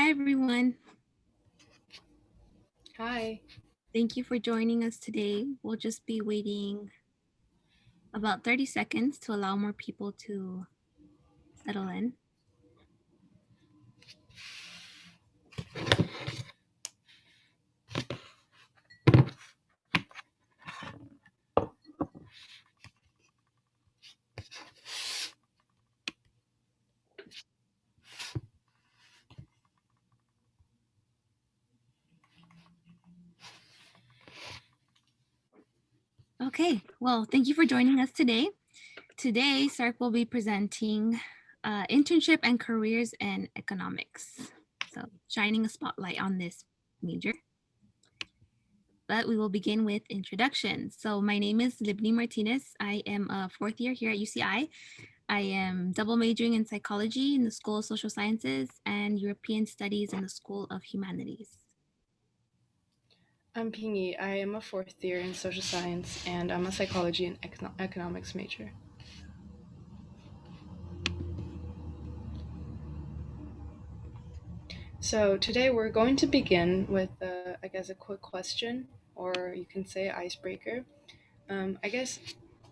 Hi, everyone. Hi. Thank you for joining us today. We'll just be waiting about 30 seconds to allow more people to settle in. Okay, well, thank you for joining us today. Today, Sark will be presenting internship and careers in economics. So shining a spotlight on this major. But we will begin with introductions. So my name is Libni Martinez. I am a fourth year here at UCI. I am double majoring in psychology in the School of Social Sciences and European Studies in the School of Humanities. I'm Pingy. I am a fourth year in social science and I'm a psychology and economics major. So today we're going to begin with, a quick question, or you can say icebreaker. I guess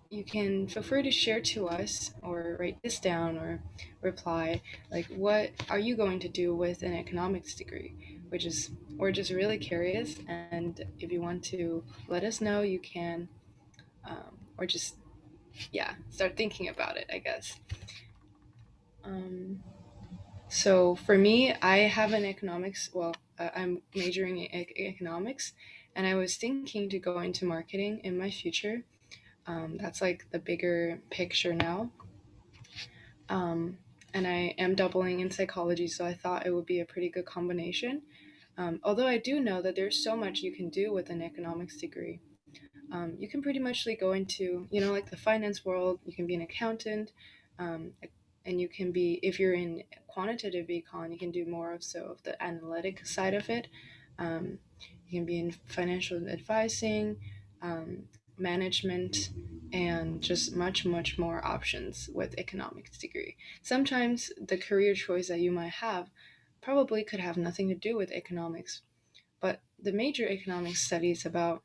you can feel free to share to us or write this down or reply, like, what are you going to do with an economics degree? We're just really curious, and if you want to let us know, you can, or just start thinking about it, I guess. Um, so for me, I have an economics. I'm majoring in economics, and I was thinking to go into marketing in my future. That's like the bigger picture now. Um, and I am doubling in psychology, so I thought it would be a pretty good combination. Although I do know that there's so much you can do with an economics degree. You can pretty much like go into, like the finance world. You can be an accountant, um, and you can be, if you're in quantitative econ, you can do more of the analytic side of it. Um, you can be in financial advising, um, management, and just much, much more options with economics degree. Sometimes the career choice that you might have probably could have nothing to do with economics, but the major economics studies about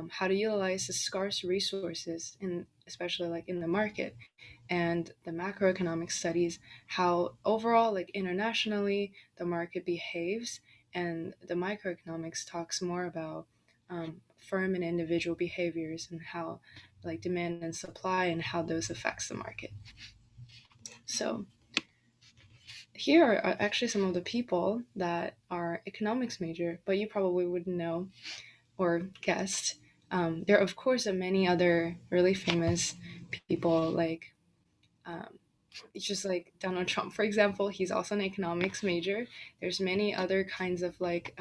how to utilize the scarce resources in, especially like in the market, and the macroeconomic studies how overall, like internationally, the market behaves, and the microeconomics talks more about firm and individual behaviors and how, like, demand and supply and how those affects the market. So here are actually some of the people that are economics major, but you probably wouldn't know or guessed. There, of course, are many other really famous people, like um, it's just like Donald Trump, for example. He's also an economics major. There's many other kinds of like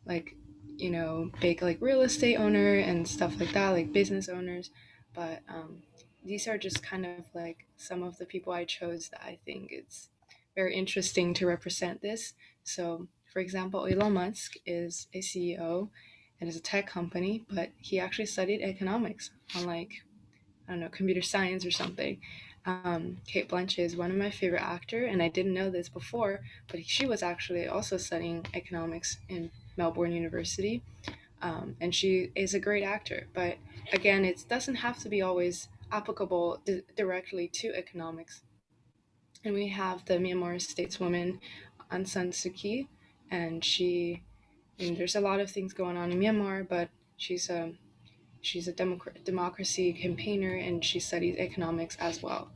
big like real estate owner and stuff like that, like business owners. But these are just kind of like some of the people I chose that I think it's very interesting to represent this. So, for example, Elon Musk is a CEO and is a tech company, but he actually studied economics on, like, I don't know, computer science or something. Kate Blanchett is one of my favorite actor, and I didn't know this before, but she was actually also studying economics in Melbourne University, and she is a great actor. But again, it doesn't have to be always applicable directly to economics. And we have the Myanmar stateswoman Aung San Suu Kyi, and there's a lot of things going on in Myanmar, but she's a democracy campaigner, and she studies economics as well.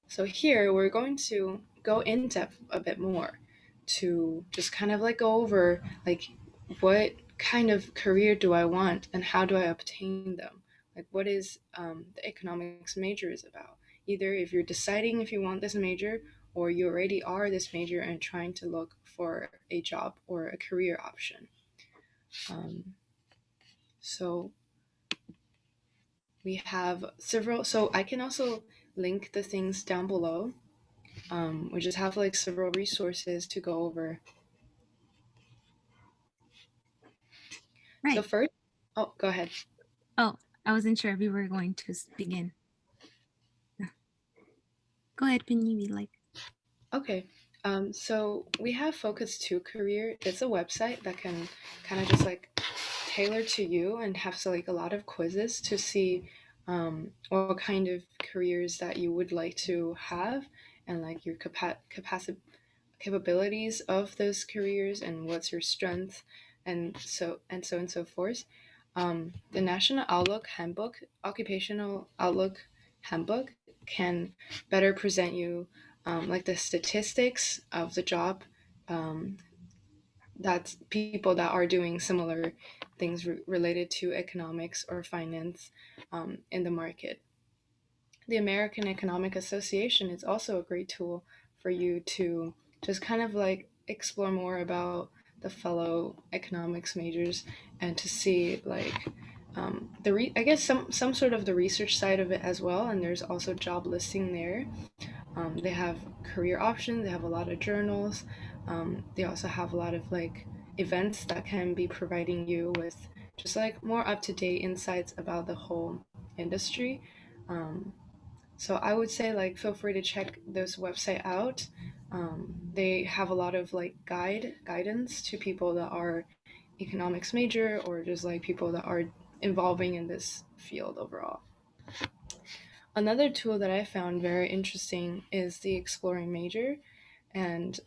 So here we're going to go in depth a bit more to just kind of like go over, like, what kind of career do I want and how do I obtain them? Like, what is the economics major is about? Either if you're deciding if you want this major, or you already are this major and trying to look for a job or a career option. Um, so we have several, so I can also link the things down below. We just have like several resources to go over. So Right. first, oh, go ahead. Oh, I wasn't sure if we were going to begin. Go ahead, Pinyi, we like. Okay. So we have Focus 2 Career. It's a website that can kind of just like tailor to you and have so like a lot of quizzes to see what kind of careers that you would like to have, and like your capacity capabilities of those careers and what's your strength, and so forth. The National Outlook Handbook, Occupational Outlook Handbook, can better present you like the statistics of the job, um, that's people that are doing similar things related to economics or finance in the market. The American Economic Association is also a great tool for you to just kind of like explore more about the fellow economics majors and to see like I guess some sort of the research side of it as well. And there's also job listing there. They have career options. They have a lot of journals. They also have a lot of like events that can be providing you with just like more up to date insights about the whole industry. Um, so I would say like feel free to check those website out. They have a lot of like guidance to people that are economics major or just like people that are involving in this field overall. Another tool that I found very interesting is the Exploring Major, and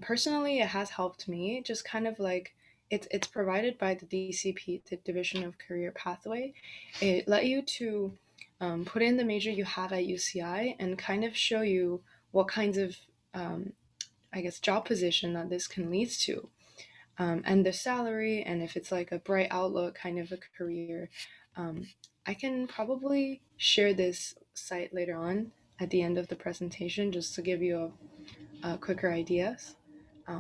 personally, it has helped me. Just kind of like it's provided by the DCP, the Division of Career Pathway. It let you to put in the major you have at UCI and kind of show you what kinds of um, I guess job position that this can lead to, and the salary, and if it's like a bright outlook kind of a career. Um, I can probably share this site later on at the end of the presentation just to give you a quicker ideas.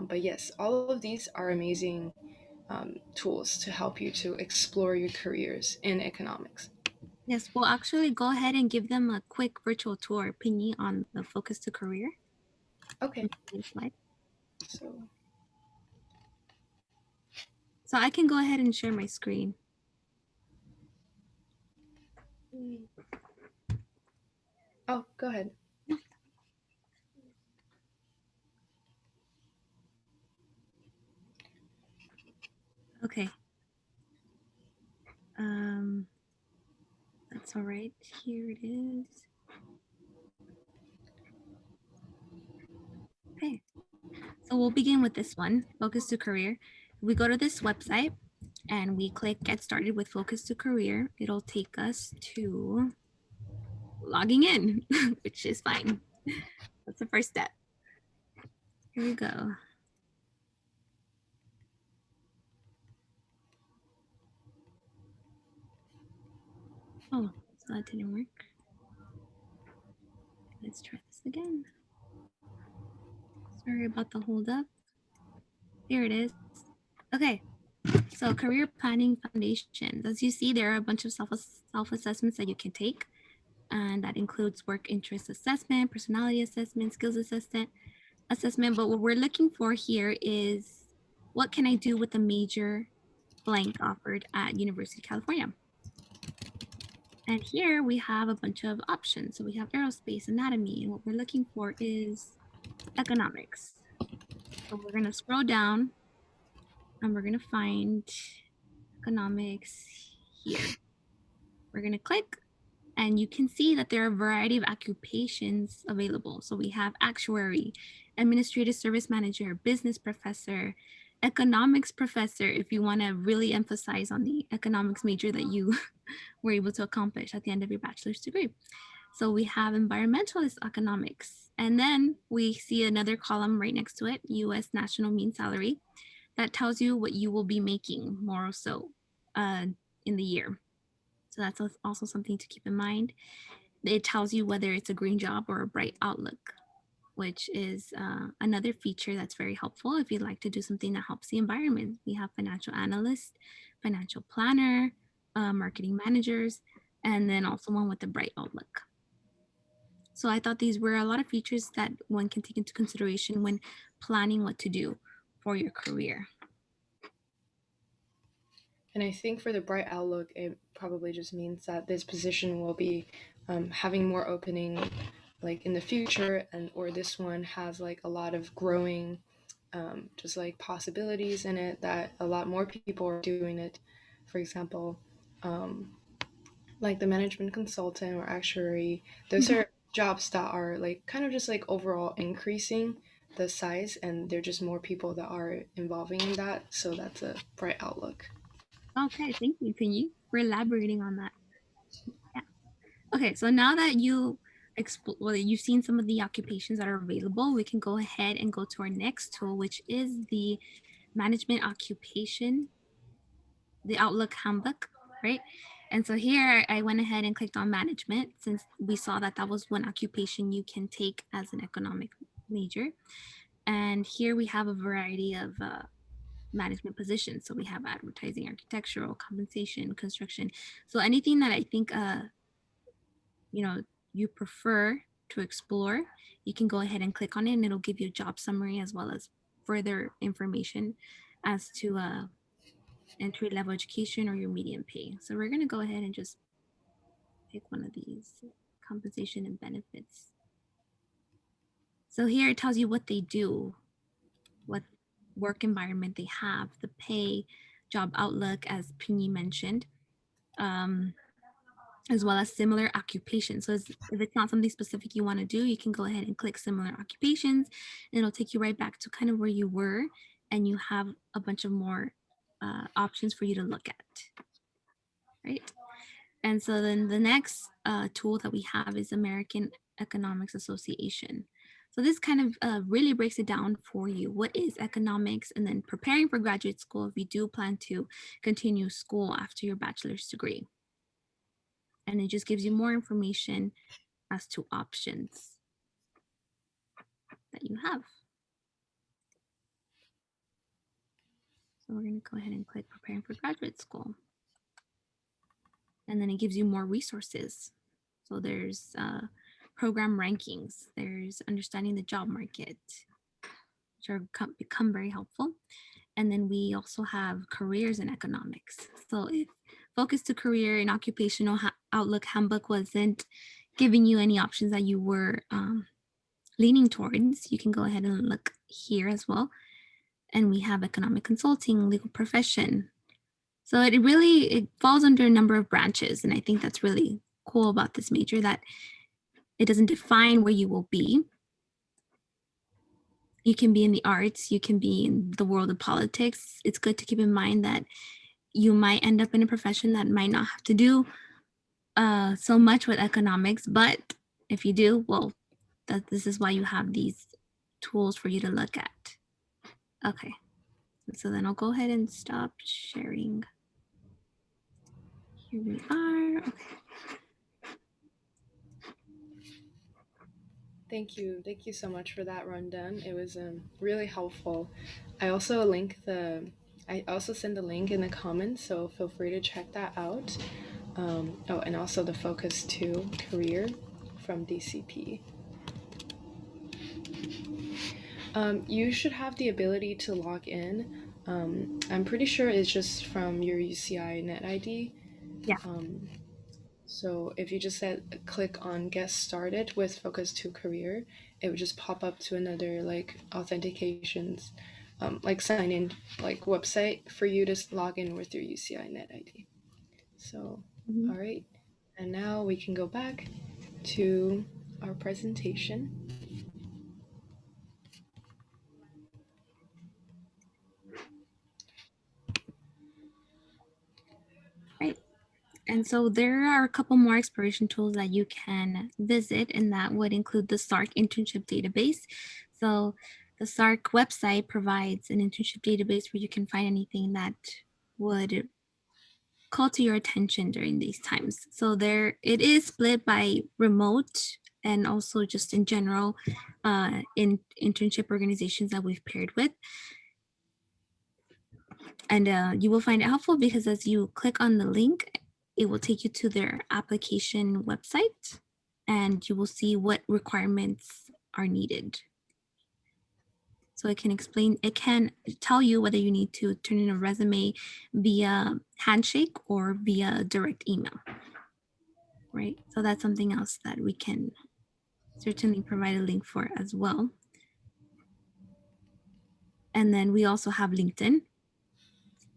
But yes, all of these are amazing tools to help you to explore your careers in economics. Yes, we'll actually go ahead and give them a quick virtual tour, Pinyi, on the Focus to Career. Okay, Slide. so So I can go ahead and share my screen. oh, go ahead. Okay. That's all right. Here it is. Okay. So we'll begin with this one, Focus to Career. We go to this website and we click Get Started with Focus to Career. It'll take us to logging in, which is fine. That's the first step. Here we go. Oh, so that didn't work. Let's try this again. Sorry about the hold up. Here it is. Okay, so Career Planning Foundations. As you see, there are a bunch of self-assessments that you can take, and that includes work interest assessment, personality assessment, skills assessment. But what we're looking for here is what can I do with the major blank offered at University of California? And here we have a bunch of options. So we have aerospace, anatomy, and what we're looking for is economics. So we're going to scroll down and we're going to find economics here. We're going to click and you can see that there are a variety of occupations available. So we have actuary, administrative service manager, business professor, economics professor, if you want to really emphasize on the economics major that you were able to accomplish at the end of your bachelor's degree. So we have environmentalist economics. And then we see another column right next to it, US national mean salary, that tells you what you will be making more or so in the year. So that's also something to keep in mind. It tells you whether it's a green job or a bright outlook, which is another feature that's very helpful if you'd like to do something that helps the environment. We have financial analyst, financial planner, marketing managers, and then also one with a bright outlook. So I thought these were a lot of features that one can take into consideration when planning what to do for your career. And I think for the bright outlook, it probably just means that this position will be having more opening like in the future, and or this one has like a lot of growing just like possibilities in it, that a lot more people are doing it. For example, um, like the management consultant or actuary, those Mhm. are jobs that are like kind of just like overall increasing the size, and there are just more people that are involving in that. So that's a bright outlook. Okay, thank you. Can you for elaborating on that? Yeah. Okay, so now that well, you've seen some of the occupations that are available, we can go ahead and go to our next tool, which is the management occupation, the Outlook handbook, right? And so here I went ahead and clicked on management since we saw that that was one occupation you can take as an economic major. And here we have a variety of management positions. So we have advertising, architectural, compensation, construction. So anything that I think you know you prefer to explore, you can go ahead and click on it, and it'll give you a job summary as well as further information as to entry level education or your median pay. So we're gonna go ahead and just pick one of these, compensation and benefits. So here it tells you what they do, what work environment they have, the pay, job outlook, as Pini mentioned, um, as well as similar occupations. So if it's not something specific you want to do, you can go ahead and click similar occupations, and it'll take you right back to kind of where you were, and you have a bunch of more options for you to look at, right? And so then the next tool that we have is American Economics Association. So this kind of really breaks it down for you. What is economics? And then preparing for graduate school if you do plan to continue school after your bachelor's degree. And it just gives you more information as to options that you have. So we're going to go ahead and click preparing for graduate school. And then it gives you more resources. So there's program rankings, there's understanding the job market, which are become very helpful. And then we also have careers in economics. So if Focus to Career and Occupational Outlook Handbook wasn't giving you any options that you were leaning towards, you can go ahead and look here as well. And we have economic consulting, legal profession. So it falls under a number of branches. And I think that's really cool about this major, that it doesn't define where you will be. You can be in the arts, you can be in the world of politics. It's good to keep in mind that you might end up in a profession that might not have to do so much with economics, but if you do, well, this is why you have these tools for you to look at. Okay, so then I'll go ahead and stop sharing. Here we are. Okay. Thank you so much for that rundown. It was really helpful. I also link the, I also send the link in the comments, so feel free to check that out. Oh, and also the Focus to Career from DCP. You should have the ability to log in. I'm pretty sure it's just from your UCI Net ID. Yeah. So if you just click on Get Started with Focus to Career, it would just pop up to another like authentications, like sign in like website for you to log in with your UCI Net ID. So, Mhm. all right, and now we can go back to our presentation. Right. And so there are a couple more exploration tools that you can visit, and that would include the SARC internship database. So the SARC website provides an internship database where you can find anything that would call to your attention during these times. So there it is split by remote and also just in general in internship organizations that we've paired with. And you will find it helpful because as you click on the link, it will take you to their application website, and you will see what requirements are needed. So it can tell you whether you need to turn in a resume via handshake or via direct email, right? So that's something else that we can certainly provide a link for as well. And then we also have LinkedIn,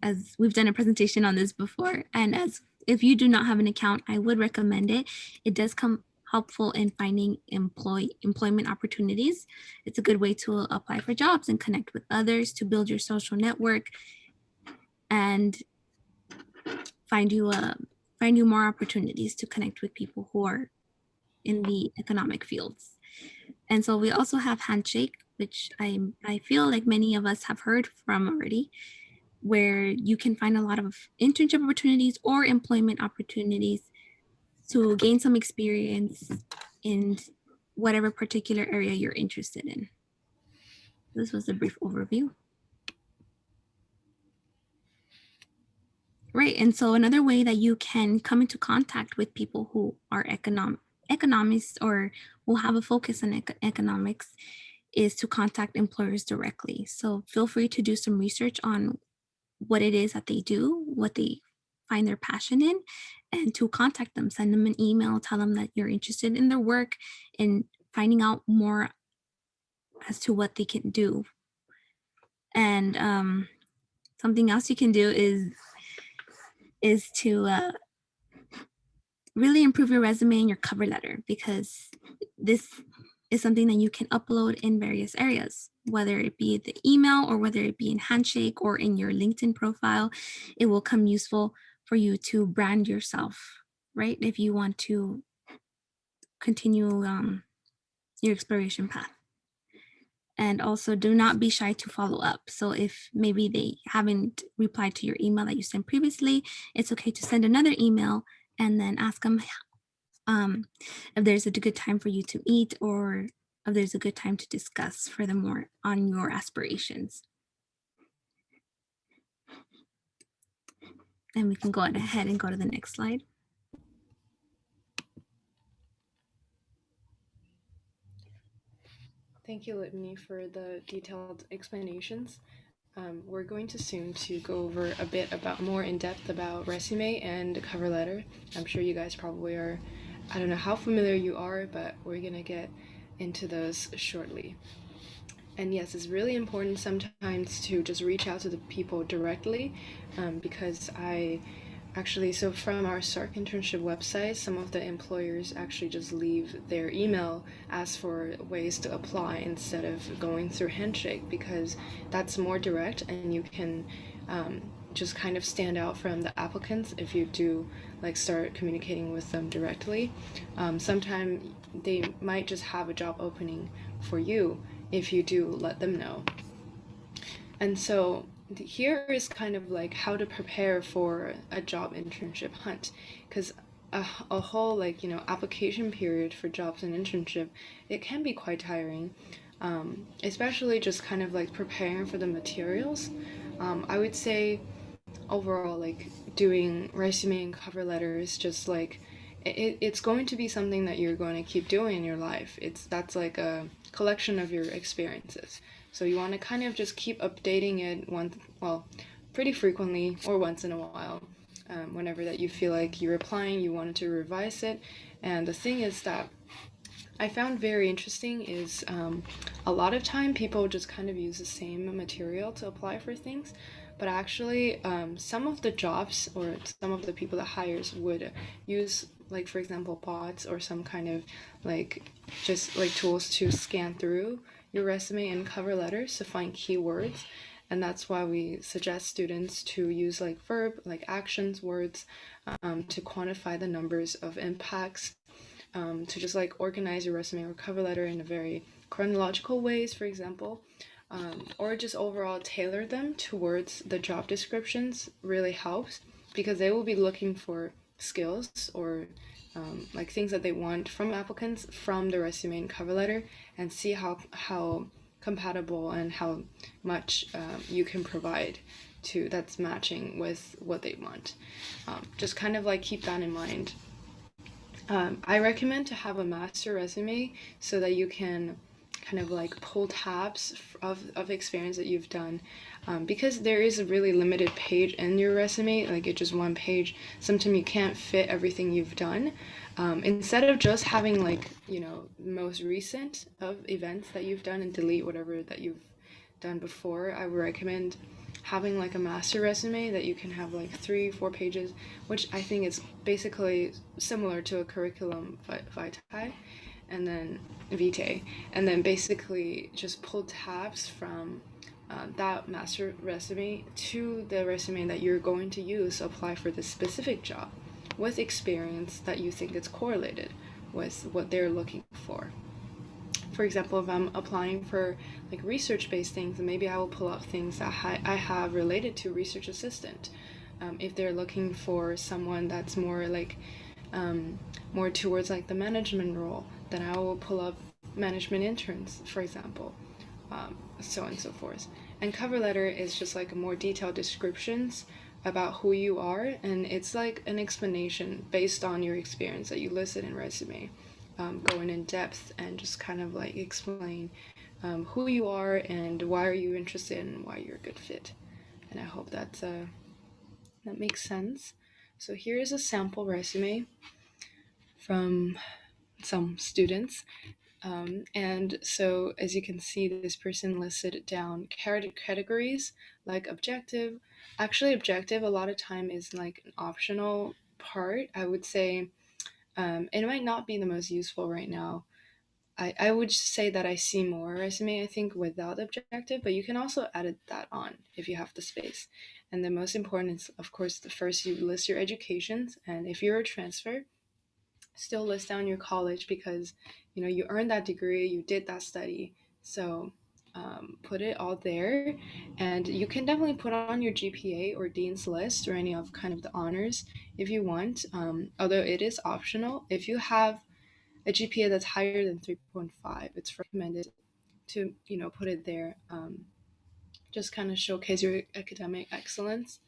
as we've done a presentation on this before. And as if you do not have an account, I would recommend it. It does come helpful in finding employment opportunities. It's a good way to apply for jobs and connect with others, to build your social network and find you more opportunities to connect with people who are in the economic fields. And so we also have Handshake, which I feel like many of us have heard from already, where you can find a lot of internship opportunities or employment opportunities to gain some experience in whatever particular area you're interested in. This was a brief overview. Right, and so another way that you can come into contact with people who are economists or will have a focus on economics is to contact employers directly. So feel free to do some research on what it is that they do, what they find their passion in, and to contact them, send them an email, tell them that you're interested in their work and finding out more as to what they can do. And something else you can do is to really improve your resume and your cover letter, because this is something that you can upload in various areas, whether it be the email or whether it be in Handshake or in your LinkedIn profile. It will come useful for you to brand yourself, right? If you want to continue your exploration path. And also do not be shy to follow up. So if maybe they haven't replied to your email that you sent previously, it's okay to send another email and then ask them if there's a good time for you to meet, or if there's a good time to discuss furthermore on your aspirations. And we can go ahead and go to the next slide. Thank you, Litany, for the detailed explanations. We're going to soon to go over a bit about more in depth about resume and cover letter. I'm sure you guys probably are, I don't know how familiar you are, but we're gonna get into those shortly. And yes, it's really important sometimes to just reach out to the people directly, because so from our SARC internship website, some of the employers actually just leave their email, ask for ways to apply instead of going through Handshake, because that's more direct and you can just kind of stand out from the applicants if you do like start communicating with them directly. Sometimes they might just have a job opening for you if you do let them know. And so here is kind of like how to prepare for a job internship hunt, because a whole application period for jobs and internship, it can be quite tiring, especially just kind of like preparing for the materials. I would say overall, like doing resume and cover letters, just like it's going to be something that you're going to keep doing in your life. That's like a collection of your experiences. So you want to kind of just keep updating it pretty frequently or once in a while. Whenever that you feel like you're applying, you wanted to revise it. And the thing is that I found very interesting is a lot of time people just kind of use the same material to apply for things, but actually some of the jobs or some of the people that hires would use, like for example, bots or some kind of just tools to scan through your resume and cover letters to find keywords. And that's why we suggest students to use verb, actions, words, to quantify the numbers of impacts, to just organize your resume or cover letter in a very chronological ways, for example, or just overall tailor them towards the job descriptions really helps, because they will be looking for skills or things that they want from applicants from the resume and cover letter, and see how compatible and how much you can provide that's matching with what they want. Just kind of keep that in mind. I recommend to have a master resume so that you can kind of like pull tabs of experience that you've done, because there is a really limited page in your resume, like it's just one page. Sometimes you can't fit everything you've done. Instead of just having like, most recent of events that you've done and delete whatever that you've done before, I would recommend having like a master resume that you can have like 3 4 pages, which I think is basically similar to a curriculum vitae, and then vitae, and then basically just pull tabs from that master resume to the resume that you're going to use to apply for this specific job, with experience that you think is correlated with what they're looking for. For example, if I'm applying for like research-based things, then maybe I will pull up things that I have related to research assistant. If they're looking for someone that's more like more towards like the management role, then I will pull up management interns, for example, so on and so forth. And cover letter is just like a more detailed descriptions about who you are, and it's like an explanation based on your experience that you listed in resume, going in depth and just kind of like explain who you are and why are you interested and why you're a good fit. And I hope that makes sense. So here is a sample resume from some students. And so, as you can see, this person listed down categories like objective. Actually, objective a lot of time is like an optional part. I would say it might not be the most useful right now. I would say that I see more resume, I think, without objective, but you can also add that on if you have the space. And the most important is, of course, the first you list your educations, and if you're a transfer, still list down your college, because you earned that degree, you did that study. So put it all there, and you can definitely put on your GPA or dean's list or any of kind of the honors if you want, although it is optional. If you have a GPA that's higher than 3.5, it's recommended to put it there, just kind of showcase your academic excellence.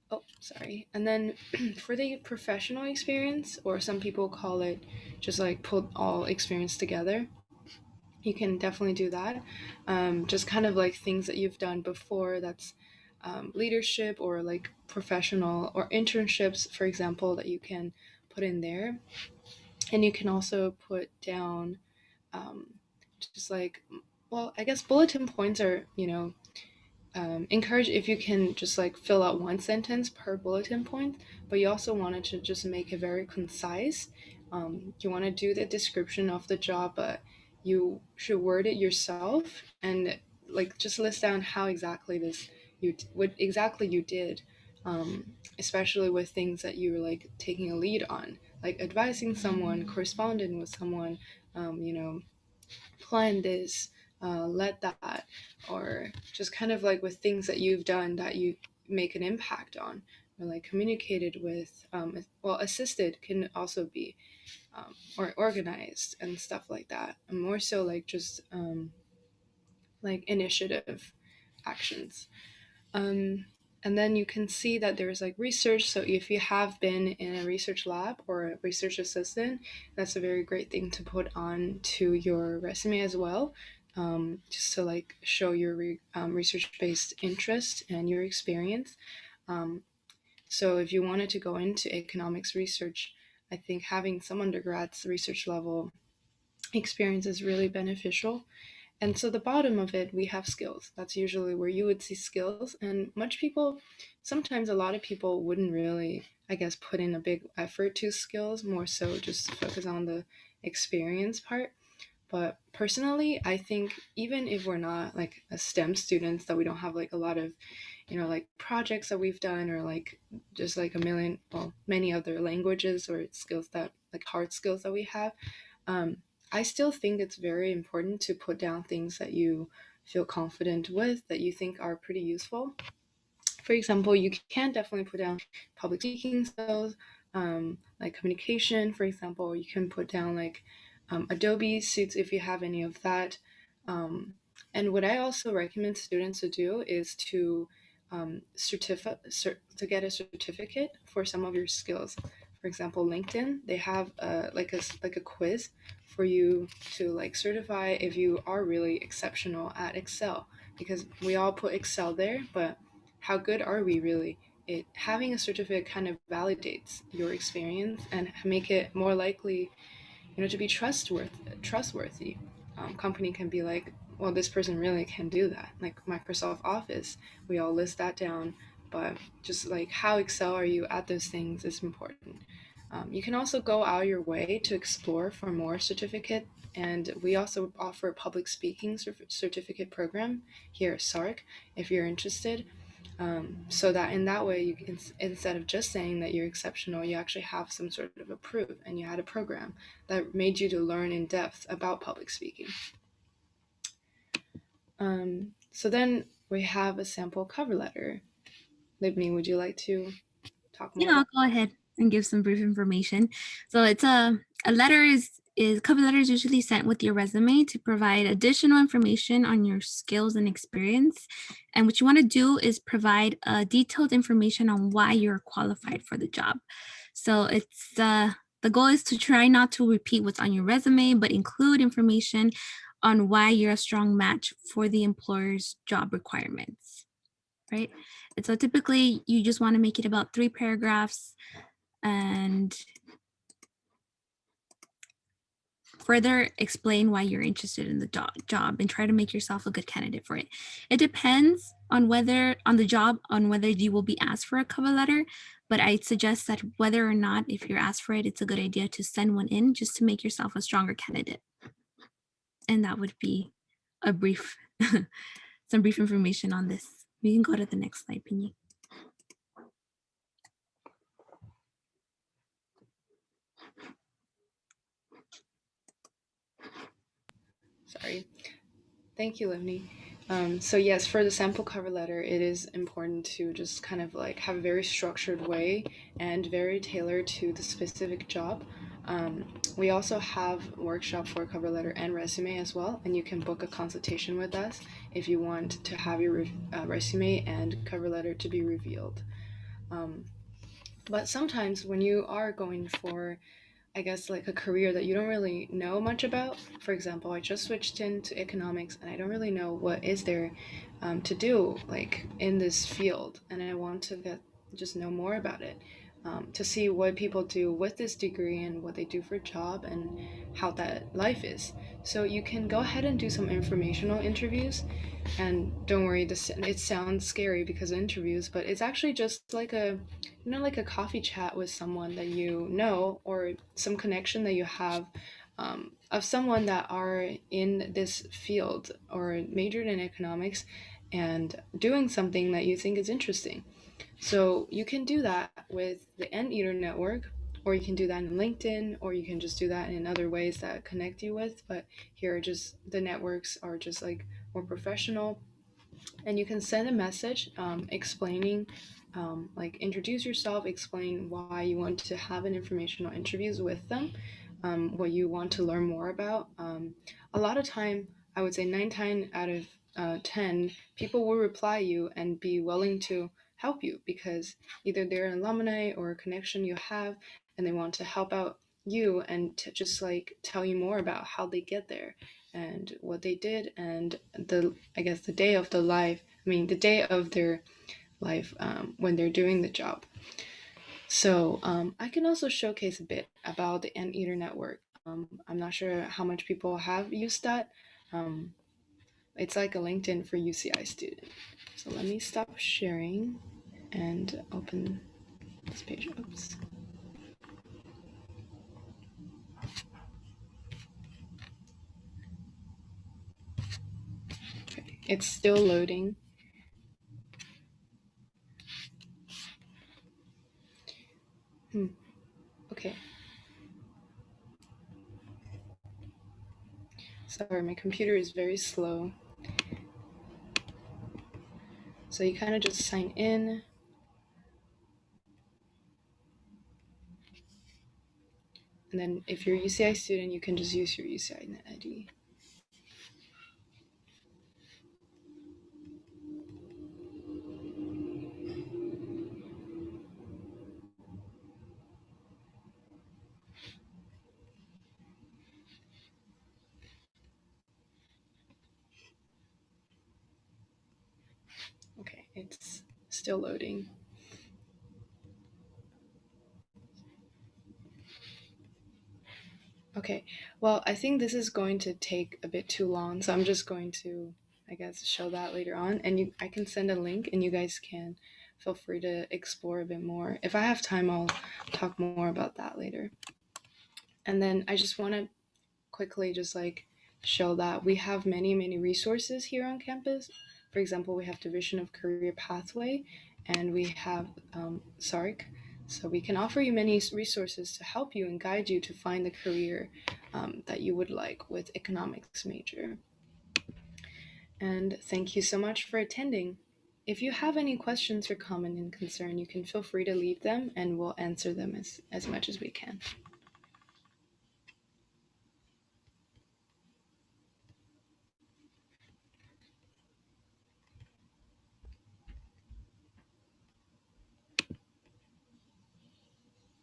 Oh, sorry. And then for the professional experience, or some people call it just like put all experience together, you can definitely do that. Just kind of like things that you've done before, that's leadership or like professional or internships, for example, that you can put in there. And you can also put down um, just like, well, I guess bulletin points are, encourage if you can just like fill out one sentence per bulletin point, but you also wanted to just make it very concise. You want to do the description of the job, but you should word it yourself, and like just list down how exactly what exactly you did, especially with things that you were like taking a lead on, like advising someone, corresponding with someone, plan this, led that, or just kind of like with things that you've done that you make an impact on, or like communicated with, well, assisted can also be, or organized and stuff like that. And more so like just like initiative actions. Um, and then you can see that there's like research. So if you have been in a research lab or a research assistant, that's a very great thing to put on to your resume as well. Just to like show your research-based interest and your experience. Um, so if you wanted to go into economics research, I think having some undergrad's research level experience is really beneficial. And so the bottom of it, we have skills. That's usually where you would see skills. And sometimes a lot of people wouldn't really, I guess, put in a big effort to skills, more so just focus on the experience part. But personally, I think even if we're not like a STEM students, that we don't have like a lot of, like projects that we've done, or like just like many other languages or skills, that like hard skills that we have, um, I still think it's very important to put down things that you feel confident with, that you think are pretty useful. For example, you can definitely put down public speaking skills, like communication, for example. You can put down like Adobe Suits if you have any of that. Um, and what I also recommend students to do is to to get a certificate for some of your skills. For example, LinkedIn, they have like a quiz for you to like certify if you are really exceptional at Excel, because we all put Excel there, but how good are we really? It having a certificate kind of validates your experience and make it more likely, to be trustworthy. Company can be like, well, this person really can do that. Like Microsoft Office, we all list that down, but just like how excel are you at those things is important. You can also go out your way to explore for more certificate, and we also offer a public speaking certificate program here at SARC if you're interested. So that in that way, you can, instead of just saying that you're exceptional, you actually have some sort of a proof, and you had a program that made you to learn in depth about public speaking. So then we have a sample cover letter. Libni, would you like to talk more Yeah, I'll about? go ahead and give some brief information. So it's a letter is cover letter is usually sent with your resume to provide additional information on your skills and experience. And what you want to do is provide detailed information on why you're qualified for the job. So it's the goal is to try not to repeat what's on your resume, but include information on why you're a strong match for the employer's job requirements, right? And so typically you just want to make it about 3 paragraphs and further explain why you're interested in the job and try to make yourself a good candidate for it. It depends on the job, on whether you will be asked for a cover letter, but I'd suggest that whether or not, if you're asked for it, it's a good idea to send one in just to make yourself a stronger candidate. And that would be a brief, some brief information on this. We can go to the next slide, Pinyi. Sorry. Thank you, Livni. So yes, for the sample cover letter, it is important to just kind of like have a very structured way and very tailored to the specific job. We also have workshop for cover letter and resume as well, and you can book a consultation with us if you want to have your resume and cover letter to be revealed. But sometimes when you are going for, I guess, like a career that you don't really know much about. For example, I just switched into economics and I don't really know what is there to do like in this field, and I want to just know more about it, to see what people do with this degree and what they do for a job and how that life is. So you can go ahead and do some informational interviews, and don't worry, it sounds scary because of interviews, but it's actually just like a like a coffee chat with someone that you know, or some connection that you have, of someone that are in this field or majored in economics and doing something that you think is interesting. So you can do that with the Anteater Network, or you can do that in LinkedIn, or you can just do that in other ways that connect you with. But here, just the networks are just like more professional, and you can send a message explaining, like introduce yourself, explain why you want to have an informational interviews with them, what you want to learn more about. A lot of time, I would say 9 times out of 10, people will reply you and be willing to help you because either they're an alumni or a connection you have, and they want to help out you and to just like tell you more about how they get there and what they did, and I guess the day of the day of their life, when they're doing the job. So I can also showcase a bit about the Anteater Network. I'm not sure how much people have used that. Um, it's like a LinkedIn for UCI students. So let me stop sharing and open this page. Oops. Okay. It's still loading. Okay. Sorry, my computer is very slow. So you kind of just sign in. And then if you're a UCI student, you can just use your UCI Net ID. It's still loading. Okay, well, I think this is going to take a bit too long, so I'm just going to, I guess, show that later on. And I can send a link, and you guys can feel free to explore a bit more. If I have time, I'll talk more about that later. And then I just want to quickly just like show that we have many resources here on campus. For example, we have Division of Career Pathway, and we have SARC. So we can offer you many resources to help you and guide you to find the career that you would like with economics major. And thank you so much for attending. If you have any questions or comment and concern, you can feel free to leave them and we'll answer them as much as we can.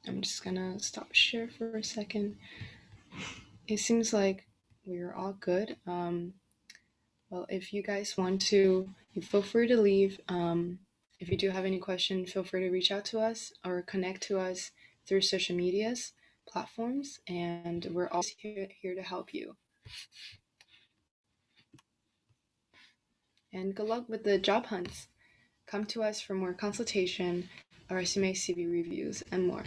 I'm just gonna stop share for a second. It seems like we're all good. Well, if you guys want to, you feel free to leave. If you do have any question, feel free to reach out to us or connect to us through social medias platforms, and we're always here to help you. And good luck with the job hunts. Come to us for more consultation, our resume CV reviews, and more.